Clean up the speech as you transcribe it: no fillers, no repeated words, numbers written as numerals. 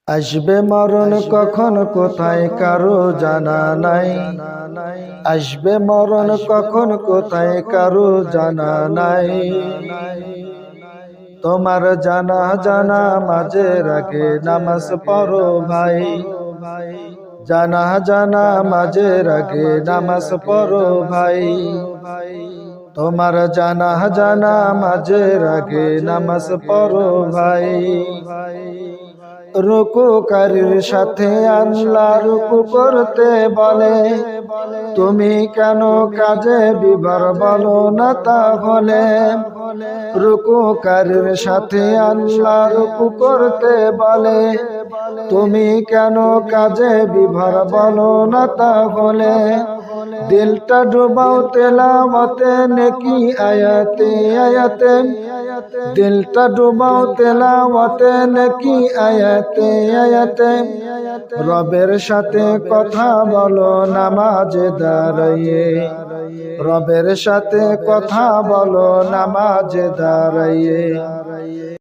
আসবে মরণ কখন কোথায় কারো জানা নাই। আসবে মরণ কখন কোথায় কারো জানা নাই। তোমার জানা জানা মাঝে রাগে নামাজ পড়ো ভাই। জানা জানা মাঝে রাগে নামাজ পড়ো ভাই। তোমার জানা জানা মাঝে রাগে নামাজ পড়ো ভাই। রুকুকারীর সাথে আল্লাহ রুকু করতে বলে, তুমি কেন কাজে বিভোর বলো না তাহলে। রুকুকারীর সাথে আল্লাহ রুকু করতে বলে, তুমি কেন কাজে বিভোর বলো না তাহলে। দিলটা ডুবাও তেলাওয়াতে নেকি আয়াতে আয়াতে। দিলটা ডুবাও তেলাওয়াতে নেকি আয়াতে আয়াতে। রবের সাথে কথা বলো নামাজে দাঁড়িয়ে। রবের সাথে কথা বলো নামাজে দাঁড়িয়ে।